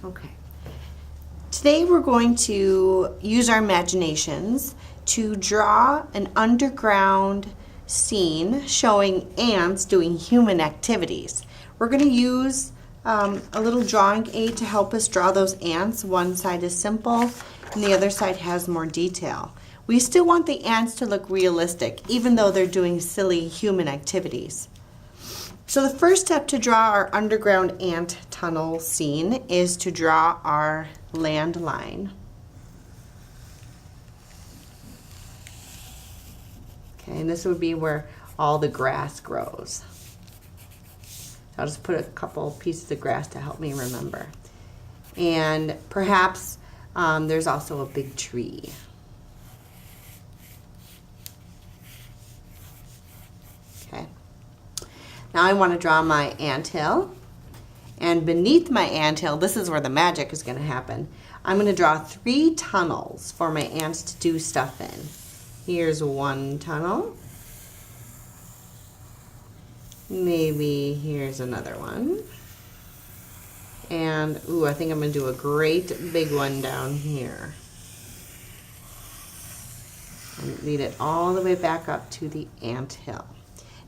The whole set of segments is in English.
Okay. Today we're going to use our imaginations to draw an underground scene showing ants doing human activities. We're going to use a little drawing aid to help us draw those ants. One side is simple and the other side has more detail. We still want the ants to look realistic, even though they're doing silly human activities. So the first step to draw our underground ant tunnel scene is to draw our land line. Okay, and this would be where all the grass grows. I'll just put a couple pieces of grass to help me remember. And perhaps there's also a big tree. Okay. Now I want to draw my anthill. And beneath my anthill, this is where the magic is going to happen. I'm going to draw 3 tunnels for my ants to do stuff in. Here's one tunnel. Maybe here's another one. And, ooh, I think I'm going to do a great big one down here. And lead it all the way back up to the anthill.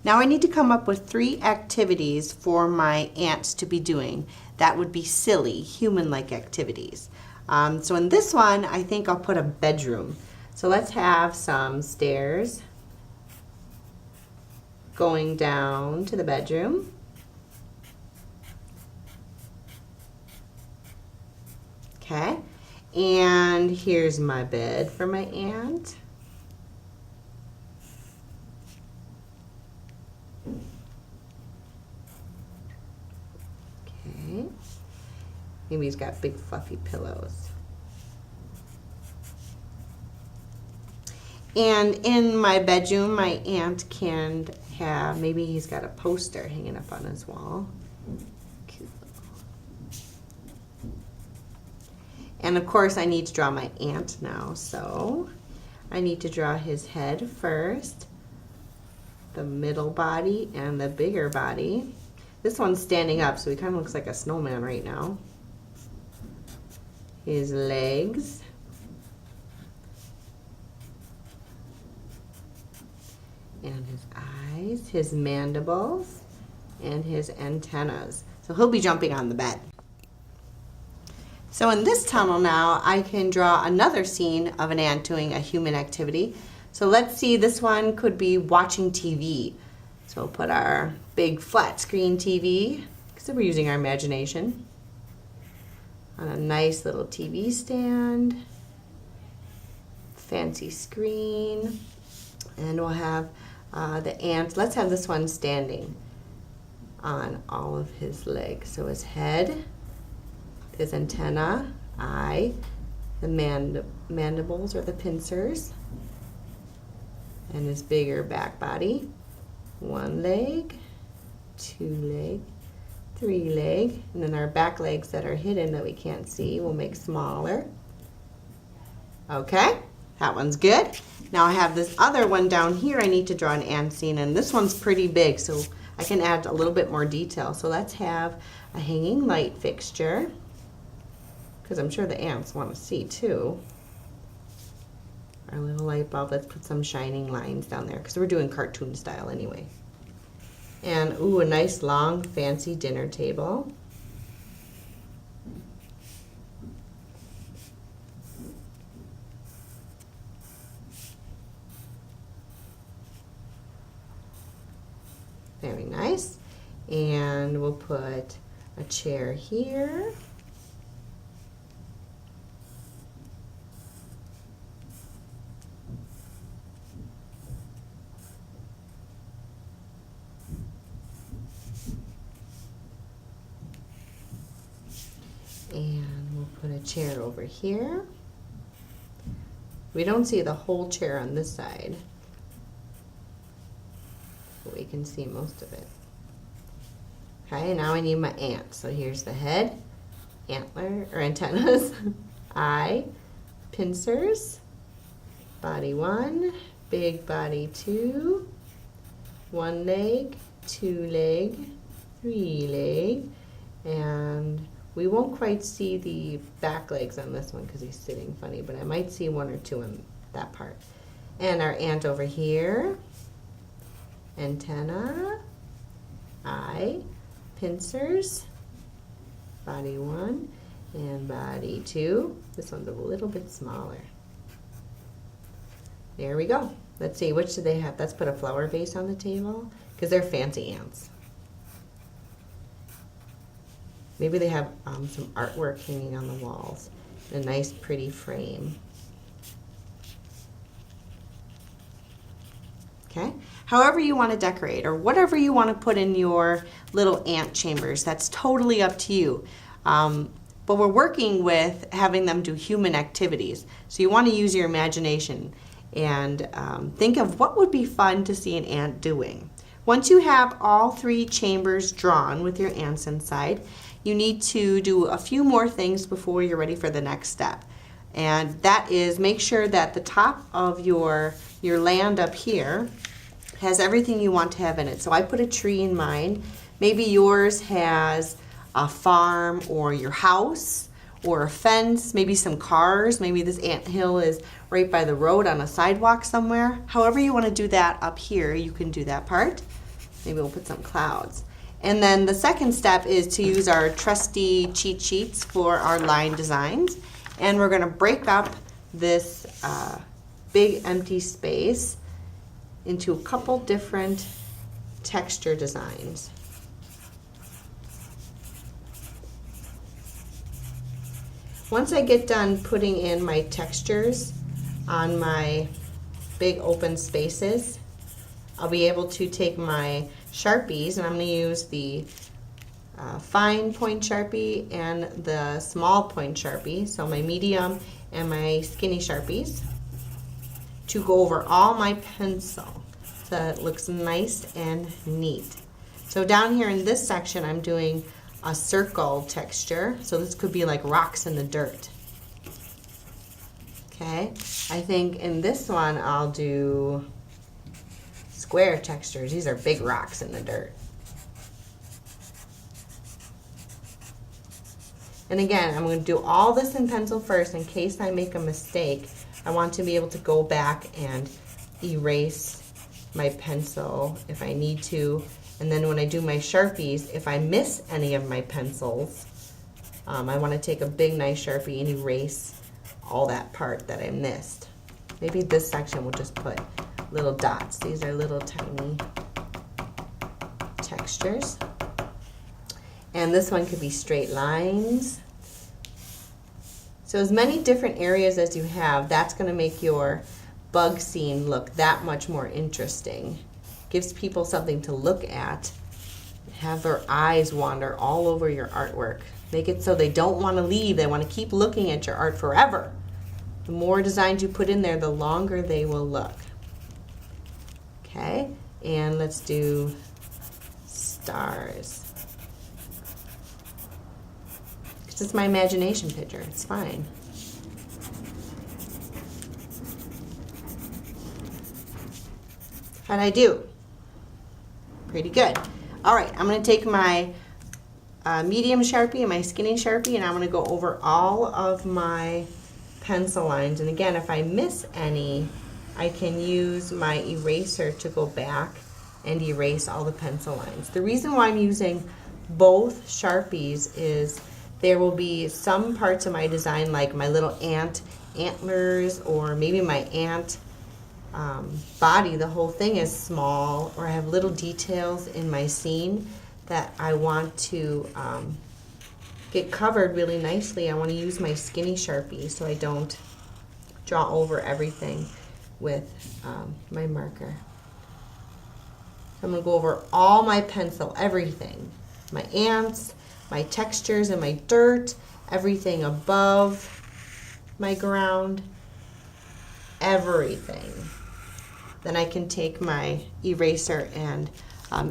Now I need to come up with 3 activities for my ants to be doing. That would be silly, human-like activities. So in this one, I think I'll put a bedroom. So let's have some stairs going down to the bedroom. Okay, and here's my bed for my ant. Okay, maybe he's got big fluffy pillows. And in my bedroom, my ant can have, maybe he's got a poster hanging up on his wall. Cute. And of course I need to draw my ant now, so I need to draw his head first, the middle body, and the bigger body. This one's standing up, so he kind of looks like a snowman right now. His legs. And his eyes, his mandibles, and his antennas. So he'll be jumping on the bed. So in this tunnel now, I can draw another scene of an ant doing a human activity. So let's see, this one could be watching TV. So we'll put our big flat screen TV, because we're using our imagination, on a nice little TV stand, fancy screen, and we'll have the ant. Let's have this one standing on all of his legs. So his head, his antenna, eye, the mandibles or the pincers, and his bigger back body. 1 leg, 2 leg, 3 leg, and then our back legs that are hidden that we can't see we'll make smaller. Okay, that one's good. Now I have this other one down here I need to draw an ant scene, and this one's pretty big, so I can add a little bit more detail. So let's have a hanging light fixture, because I'm sure the ants want to see too. Our little light bulb, let's put some shining lines down there, because we're doing cartoon style anyway. And ooh, a nice long fancy dinner table. Very nice. And we'll put a chair here. And we'll put a chair over here. We don't see the whole chair on this side, but we can see most of it. Okay, now I need my ant. So here's the head, antler or antennas, eye, pincers, body 1, big body 2, 1 leg, 2 leg, 3 leg, and We won't quite see the back legs on this one because he's sitting funny, but I might see one or two in that part. And our ant over here, antenna, eye, pincers, body 1 and body 2. This one's a little bit smaller. There we go. Let's see, which do they have? Let's put a flower vase on the table because they're fancy ants. Maybe they have some artwork hanging on the walls in a nice pretty frame. Okay, however you want to decorate or whatever you want to put in your little ant chambers, that's totally up to you. But we're working with having them do human activities. So you want to use your imagination and think of what would be fun to see an ant doing. Once you have all 3 chambers drawn with your ants inside, you need to do a few more things before you're ready for the next step. And that is make sure that the top of your land up here has everything you want to have in it. So I put a tree in mine. Maybe yours has a farm or your house or a fence, maybe some cars. Maybe this anthill is right by the road on a sidewalk somewhere. However you want to do that up here, you can do that part. Maybe we'll put some clouds. And then the second step is to use our trusty cheat sheets for our line designs. And we're going to break up this big empty space into a couple different texture designs. Once I get done putting in my textures on my big open spaces, I'll be able to take my Sharpies, and I'm going to use the fine point Sharpie and the small point Sharpie, so my medium and my skinny Sharpies, to go over all my pencil so it looks nice and neat. So down here in this section I'm doing a circle texture, so this could be like rocks in the dirt. Okay, I think in this one I'll do square textures. These are big rocks in the dirt. And again, I'm going to do all this in pencil first in case I make a mistake. I want to be able to go back and erase my pencil if I need to. And then when I do my Sharpies, if I miss any of my pencils, I want to take a big nice Sharpie and erase all that part that I missed. Maybe this section will just put little dots. These are little tiny textures. And this one could be straight lines. So as many different areas as you have, that's going to make your bug scene look that much more interesting. Gives people something to look at. Have their eyes wander all over your artwork. Make it so they don't want to leave. They want to keep looking at your art forever. The more designs you put in there, the longer they will look. Okay, and let's do stars. It's my imagination picture. It's fine. How'd I do? Pretty good. All right, I'm going to take my medium Sharpie and my skinny Sharpie, and I'm going to go over all of my pencil lines. And again, if I miss any, I can use my eraser to go back and erase all the pencil lines. The reason why I'm using both Sharpies is there will be some parts of my design, like my little ant antlers, or maybe my ant body, the whole thing is small, or I have little details in my scene that I want to get covered really nicely. I want to use my skinny Sharpie so I don't draw over everything with my marker. So I'm going to go over all my pencil, everything. My ants, my textures and my dirt, everything above my ground, everything. Then I can take my eraser and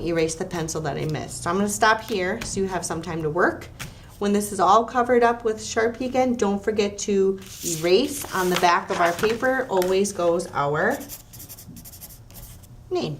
erase the pencil that I missed. So I'm going to stop here so you have some time to work. When this is all covered up with Sharpie again, don't forget to erase. On the back of our paper always goes our name.